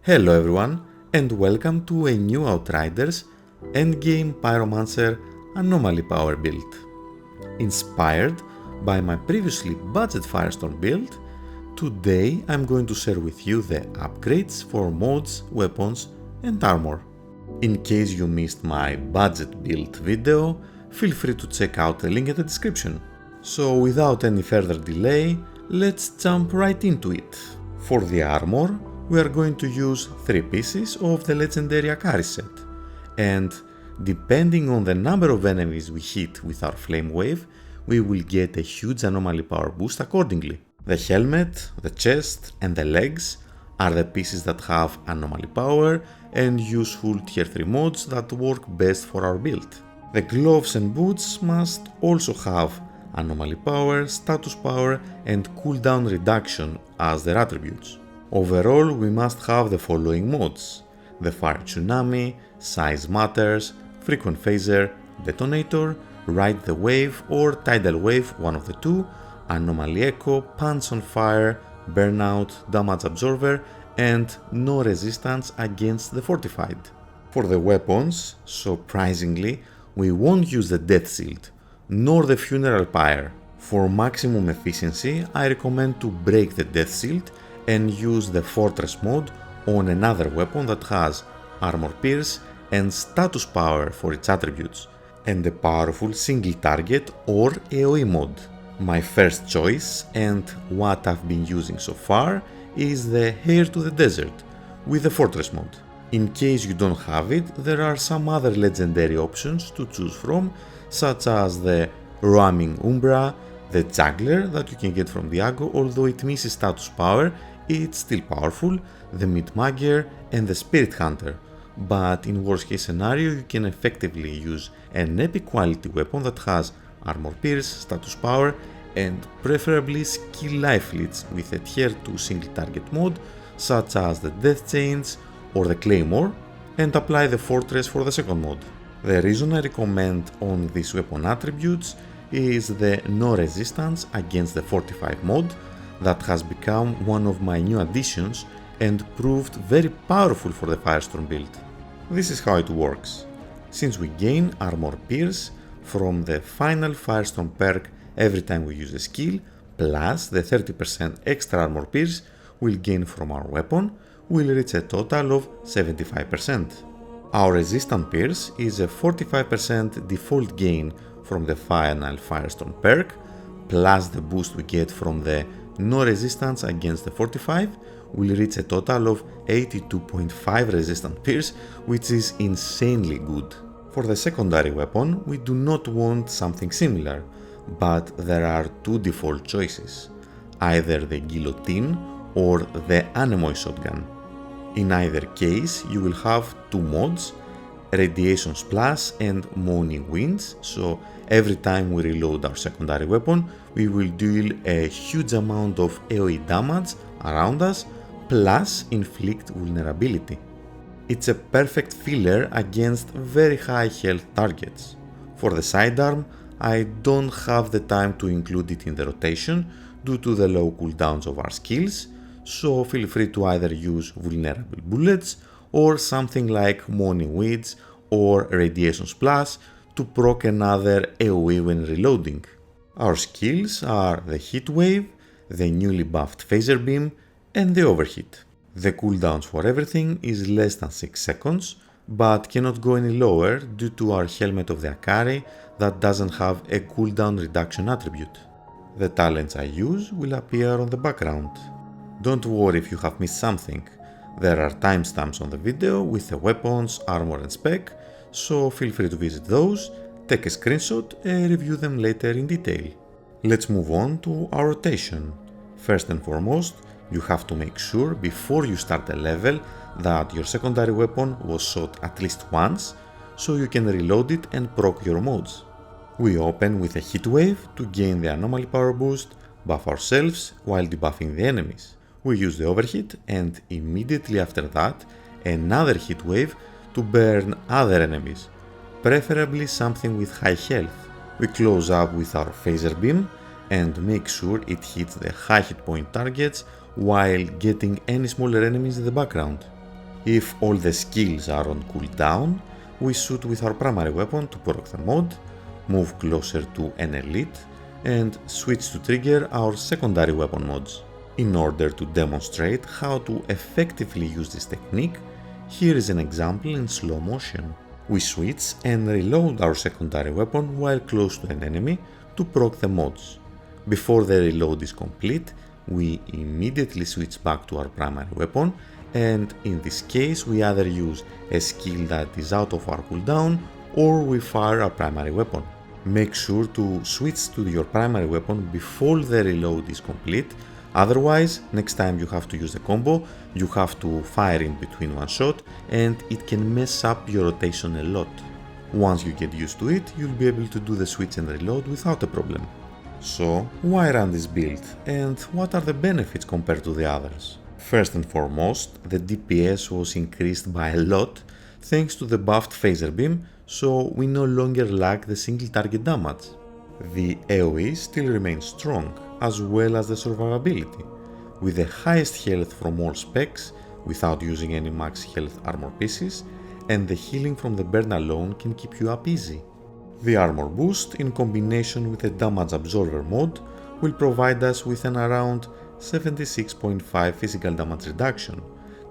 Hello everyone and welcome to a new Outriders Endgame Pyromancer Anomaly power build. Inspired by my previously budget Firestorm build, today I'm going to share with you the upgrades for mods, weapons and armor. In case you missed my budget build video, feel free to check out the link in the description. So without any further delay, let's jump right into it. For the armor, we are going to use 3 pieces of the legendary Akari set, and depending on the number of enemies we hit with our flame wave, we will get a huge anomaly power boost accordingly. The helmet, the chest and the legs are the pieces that have anomaly power and useful tier 3 mods that work best for our build. The gloves and boots must also have anomaly power, status power and cooldown reduction as their attributes. Overall, we must have the following mods: the Fire Tsunami, Size Matters, Frequent Phaser, Detonator, Ride the Wave or Tidal Wave, one of the two, Anomaly Echo, Punch on Fire, Burnout, Damage Absorber and no resistance against the Fortified. For the weapons, surprisingly, we won't use the Death Shield, nor the Funeral Pyre. For maximum efficiency, I recommend to break the Death Shield and use the Fortress mode on another weapon that has Armor Pierce and Status Power for its attributes, and a powerful single target or AoE mode. My first choice, and what I've been using so far, is the Heir to the Desert with the Fortress mode. In case you don't have it, there are some other legendary options to choose from, such as the Roaming Umbra, the Juggler that you can get from Diago, although it misses status power, it's still powerful, the Meatmager and the Spirit Hunter, but in worst case scenario you can effectively use an epic quality weapon that has Armor Pierce, status power and preferably skill life leads with a tier 2 single target mode such as the Death Chains or the Claymore, and apply the Fortress for the second mode. The reason I recommend on these weapon attributes is the no resistance against the 45 mode that has become one of my new additions and proved very powerful for the Firestorm build. This is how it works. Since we gain Armor Pierce from the final Firestorm perk every time we use a skill, plus the 30% extra Armor Pierce we'll gain from our weapon, will reach a total of 75%. Our Resistant Pierce is a 45% default gain from the final Firestorm perk, plus the boost we get from the no resistance against the 45 will reach a total of 82.5 resistant pierce, which is insanely good. For the secondary weapon, we do not want something similar, but there are two default choices, either the Guillotine or the Anemoy Shotgun. In either case, you will have two mods, Radiation Splash and Moaning Winds, so every time we reload our secondary weapon, we will deal a huge amount of AoE damage around us, plus inflict vulnerability. It's a perfect filler against very high health targets. For the sidearm, I don't have the time to include it in the rotation due to the low cooldowns of our skills, so feel free to either use vulnerable bullets or something like Moaning Winds or Radiation Splash to proc another AoE when reloading. Our skills are the Heat Wave, the newly buffed Phaser Beam and the Overheat. The cooldowns for everything is less than 6 seconds, but cannot go any lower due to our Helmet of the Akari that doesn't have a cooldown reduction attribute. The talents I use will appear on the background. Don't worry if you have missed something. There are timestamps on the video with the weapons, armor and spec, so feel free to visit those, take a screenshot and review them later in detail. Let's move on to our rotation. First and foremost, you have to make sure before you start a level that your secondary weapon was shot at least once, so you can reload it and proc your mods. We open with a Heat Wave to gain the anomaly power boost, buff ourselves while debuffing the enemies. We use the Overheat and immediately after that another Heat Wave to burn other enemies, preferably something with high health. We close up with our Phaser Beam and make sure it hits the high hit point targets while getting any smaller enemies in the background. If all the skills are on cooldown, we shoot with our primary weapon to proc the mod, move closer to an elite, and switch to trigger our secondary weapon mods. In order to demonstrate how to effectively use this technique, here is an example in slow motion. We switch and reload our secondary weapon while close to an enemy to proc the mods. Before the reload is complete, we immediately switch back to our primary weapon, and in this case we either use a skill that is out of our cooldown or we fire our primary weapon. Make sure to switch to your primary weapon before the reload is complete, otherwise next time you have to use the combo you have to fire in between one shot and it can mess up your rotation a lot. Once you get used to it, you'll be able to do the switch and reload without a problem. So, why run this build, and what are the benefits compared to the others? First and foremost, the DPS was increased by a lot thanks to the buffed phaser beam, so we no longer lack the single target damage. The AoE still remains strong, as well as the survivability, with the highest health from all specs without using any max health armor pieces, and the healing from the burn alone can keep you up easy. The armor boost in combination with the damage absorber mod will provide us with an around 76.5 physical damage reduction,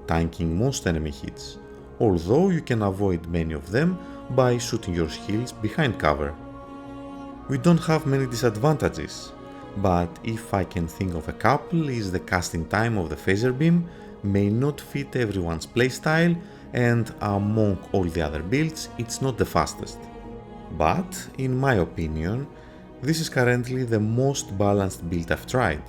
tanking most enemy hits, although you can avoid many of them by shooting your skills behind cover. We don't have many disadvantages, but if I can think of a couple is the casting time of the phaser beam may not fit everyone's playstyle, and among all the other builds it's not the fastest. But, in my opinion, this is currently the most balanced build I've tried,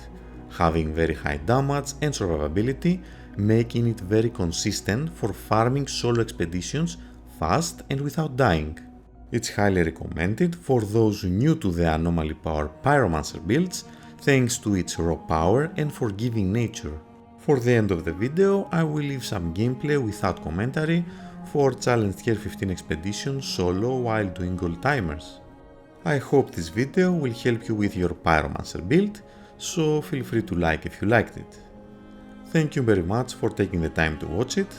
having very high damage and survivability, making it very consistent for farming solo expeditions fast and without dying. It's highly recommended for those new to the Anomaly Power Pyromancer builds, thanks to its raw power and forgiving nature. For the end of the video, I will leave some gameplay without commentary for Challenge CT15 Expeditions solo while doing gold timers. I hope this video will help you with your Pyromancer build, so feel free to like if you liked it. Thank you very much for taking the time to watch it.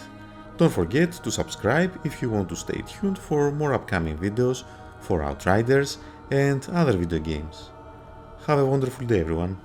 Don't forget to subscribe if you want to stay tuned for more upcoming videos for Outriders and other video games. Have a wonderful day everyone.